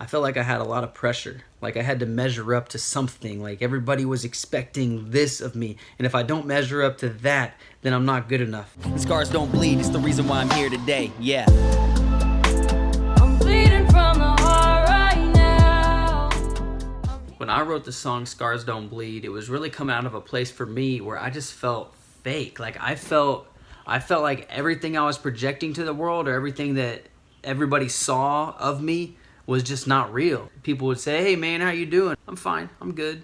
I felt like I had a lot of pressure. Like I had to measure up to something. Like everybody was expecting this of me. And if I don't measure up to that, then I'm not good enough. The scars don't bleed, it's the reason why I'm here today, yeah. I'm bleeding from the heart right now. When I wrote the song Scars Don't Bleed, it was really coming out of a place for me where I just felt fake. Like I felt like everything I was projecting to the world, or everything that everybody saw of me, was just not real. People would say, "Hey man, how you doing?" "I'm fine, I'm good."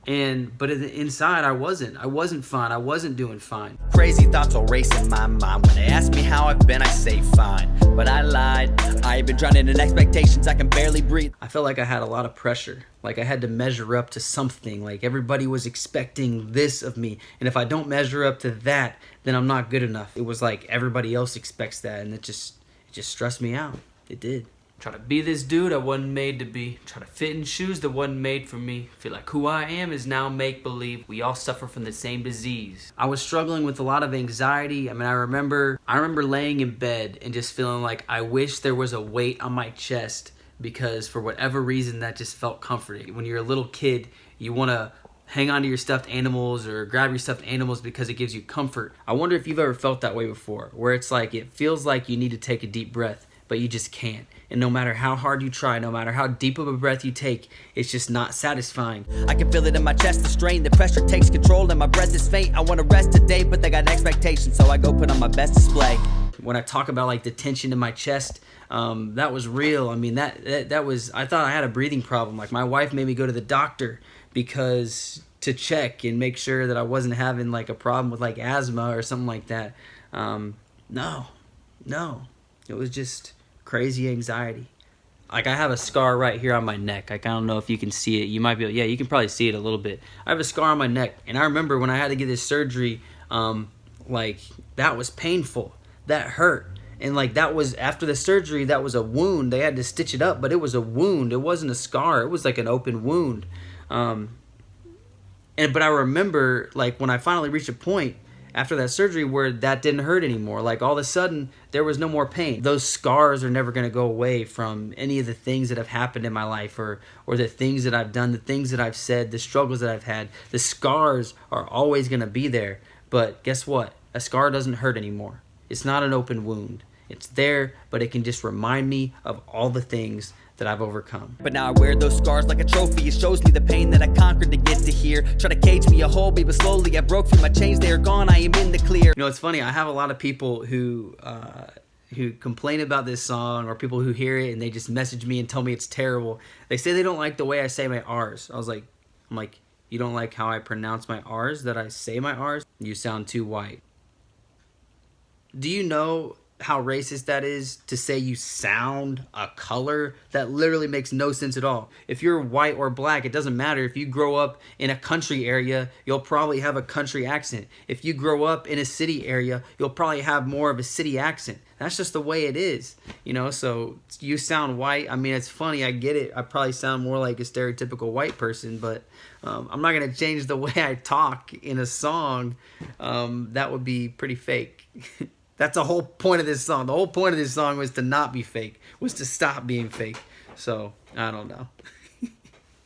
But inside I wasn't fine. I wasn't doing fine. Crazy thoughts all race in my mind. When they ask me how I've been, I say fine. But I lied. I've been drowning in expectations, I can barely breathe. I felt like I had a lot of pressure. Like I had to measure up to something. Like everybody was expecting this of me. And if I don't measure up to that, then I'm not good enough. It was like everybody else expects that, and it just stressed me out. It did. Try to be this dude I wasn't made to be. Try to fit in shoes that wasn't made for me. Feel like who I am is now make-believe. We all suffer from the same disease. I was struggling with a lot of anxiety. I mean, I remember laying in bed and just feeling like I wish there was a weight on my chest, because for whatever reason that just felt comforting. When you're a little kid, you want to hang on to your stuffed animals or grab your stuffed animals because it gives you comfort. I wonder if you've ever felt that way before, where it's like it feels like you need to take a deep breath, but you just can't. And no matter how hard you try, no matter how deep of a breath you take, it's just not satisfying. I can feel it in my chest, the strain, the pressure takes control, and my breath is faint. I want to rest today, but they got expectations, so I go put on my best display. When I talk about like the tension in my chest, that was real. I mean, that was, I thought I had a breathing problem. Like my wife made me go to the doctor to check and make sure that I wasn't having like a problem with like asthma or something like that. No, it was just crazy anxiety. Like I have a scar right here on my neck. Like I don't know if you can see it. You might be able, yeah, you can probably see it a little bit. I have a scar on my neck, and I remember when I had to get this surgery, like that was painful. That hurt. And like that was after the surgery, that was a wound. They had to stitch it up, but it was a wound. It wasn't a scar. It was like an open wound. But I remember like when I finally reached a point after that surgery where that didn't hurt anymore. Like all of a sudden there was no more pain. Those scars are never going to go away from any of the things that have happened in my life, or the things that I've done, the things that I've said, the struggles that I've had. The scars are always going to be there. But guess what? A scar doesn't hurt anymore. It's not an open wound. It's there, but it can just remind me of all the things that I've overcome. But now I wear those scars like a trophy. It shows me the pain that I conquered to get to here. Try to cage me a whole, but slowly I broke through my chains. They are gone, I am in the clear. You know, it's funny. I have a lot of people who complain about this song, or people who hear it and they just message me and tell me it's terrible. They say they don't like the way I say my R's. I'm like, you don't like how I pronounce my R's, that I say my R's? You sound too white. Do you know how racist that is, to say you sound a color? That literally makes no sense at all. If you're white or black, it doesn't matter. If you grow up in a country area, you'll probably have a country accent. If you grow up in a city area, you'll probably have more of a city accent. That's just the way it is, you know. So you sound white. I mean, it's funny, I get it. I probably sound more like a stereotypical white person, but I'm not gonna change the way I talk in a song. That would be pretty fake. That's the whole point of this song. The whole point of this song was to not be fake, was to stop being fake. So, I don't know.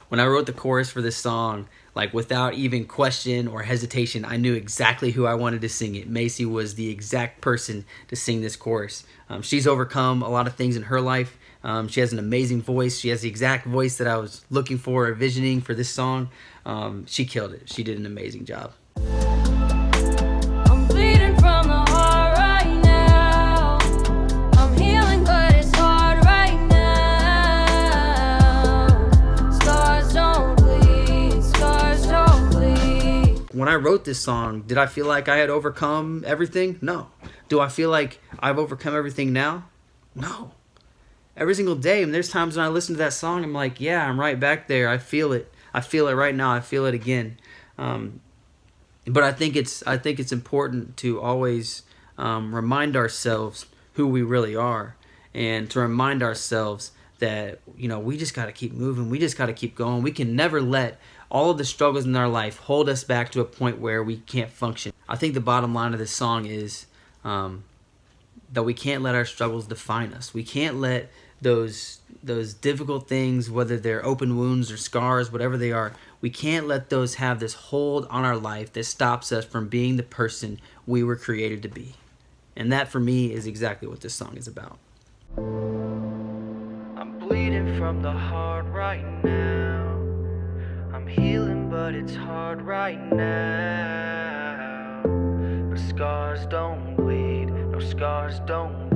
When I wrote the chorus for this song, like without even question or hesitation, I knew exactly who I wanted to sing it. Macy was the exact person to sing this chorus. She's overcome a lot of things in her life. She has an amazing voice. She has the exact voice that I was looking for or visioning for this song. She killed it. She did an amazing job. I'm bleeding from the heart right now. I'm healing, but it's hard right now. Scars don't bleed, scars don't bleed. When I wrote this song, did I feel like I had overcome everything? No. Do I feel like I've overcome everything now? No. Every single day, and there's times when I listen to that song, I'm like, yeah, I'm right back there. I feel it. I feel it right now. I feel it again. But I think it's important to always remind ourselves who we really are, and to remind ourselves that, you know, we just got to keep moving. We just got to keep going. We can never let all of the struggles in our life hold us back to a point where we can't function. I think the bottom line of this song is that we can't let our struggles define us. We can't let those difficult things, whether they're open wounds or scars, whatever they are, we can't let those have this hold on our life that stops us from being the person we were created to be. And that, for me, is exactly what this song is about. I'm bleeding from the heart right now. I'm healing, but it's hard right now. But scars don't bleed, no scars don't